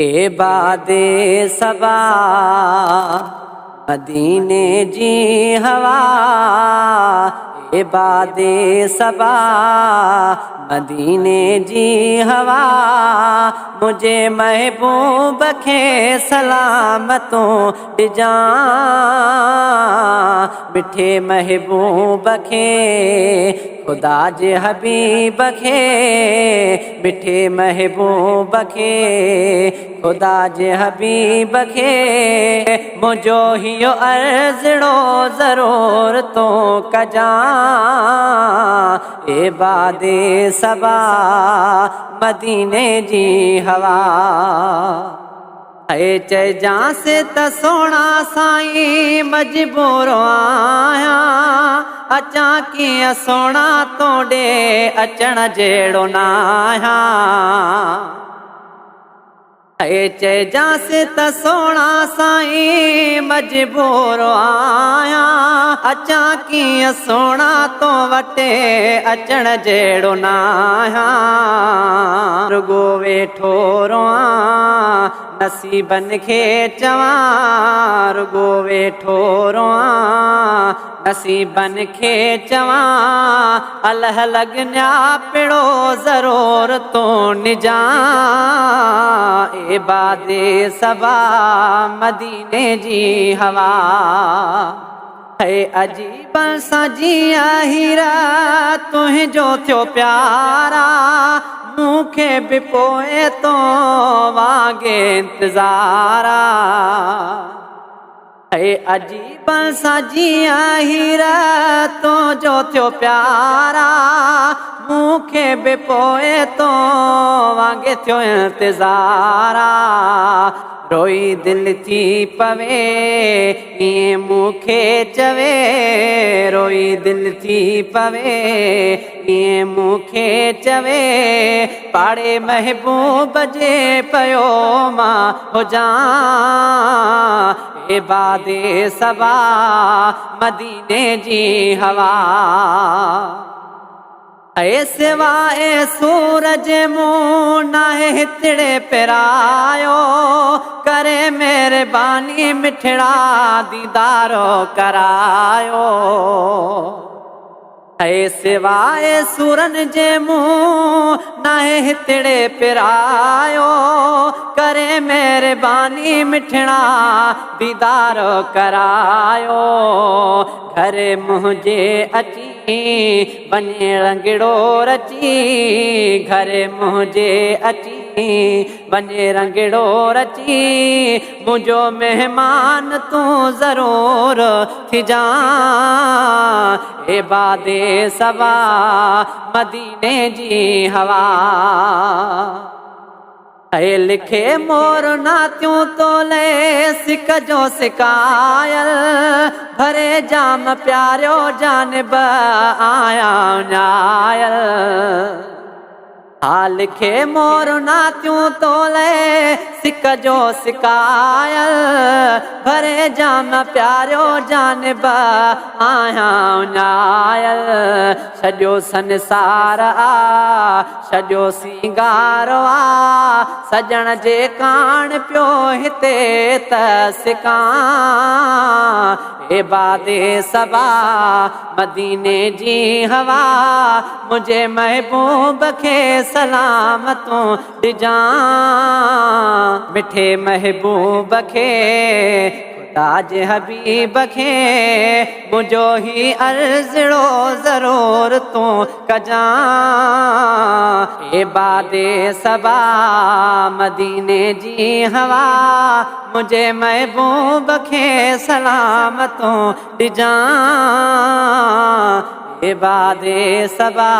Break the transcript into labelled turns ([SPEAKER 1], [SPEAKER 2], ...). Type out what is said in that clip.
[SPEAKER 1] बादे सबा मदीने जी हवा, बादे सबा मदीने जी हवा, मुझे महबूब खे सलामतों ॾिजां, मिठे महबूब खे खुदा जे हबीब खे, मिठे महबूब खे खुदा जे हबीब खे, मुझो हियो अर्ज़ड़ो ज़रूर तो कजां, बादे सबा मदीने जी हवा। चइजांस त सोना साईं मजबूर आहियां, अचां कीअं सोना तोड़े अचण जहिड़ो न आहियां। चइजांस त सोना साईं मजबूर आहियां, अचां कीअं सोना तो वटे अचण जहिड़ो न आहियां। रुगो वेठो रोआं नसीबन खे चवां, रुगो वेठो रोआं नसीबन खे चवां, अल्लाह लॻनिया पिड़ो ज़रूर तो निजां, बादे सबा मदीने जी हवा। अजीब सां जीअं हीरा तुंहिंजो थियो प्यारा, मूंखे बि पोइ तो वांगे इंतज़ारा। अजीब सां जीअं हीरा तुंहिंजो थियो प्यारा, मूंखे बि पोइ तो वांगे थियो इंतज़ारा। रोई दिल थी पवे ईअं मूंखे चवे, रोई दिल थी पवे ईअं मूंखे चवे, पाड़े महबूब जे पयो मां हुजां, बादे सबा मदीने जी हवा। सिवाए सूरज मूं नाहे हितड़े पिरायो, करे महिरबानी मिठड़ा दीदारो करायो। सिवाए सूरन जे मूं नाहे हितड़े पिरायो, करे महिरबानी मिठड़ा दीदारो करायो। घर मुंहिंजे अची वञे रंगड़ो रची, घर मुंहिंजे अची वञे रंगड़ो रची, मुंहिंजो महिमान तूं ज़रूर थिजां, बादे सबा मदीने जी हवा। लिखे मोर नातियूं तोले सिक जो सिकायल, भरे जाम प्यारियो जानब आया न्यायल। लिखे मोर नातियूं तोले सिक जो सिकायल, भरे जाम प्यारियो जानब आया न्यायल। सॼो संसार आ सॼो सिंगार आ, सजण जे कान पियो हिते त सिकां, बादे सबा मदीने जी हवा, मुझे महबूब खे सलामतों ॾिजां, मिठे महबूब खे खुदा जे हबीब खे, मुंहिंजो ही अर्ज़ड़ो ज़रूर तो कजां, बादे सबा मदीने जी हवा, मुझे महबूब खे सलामतों ॾिजां, बादे सबा।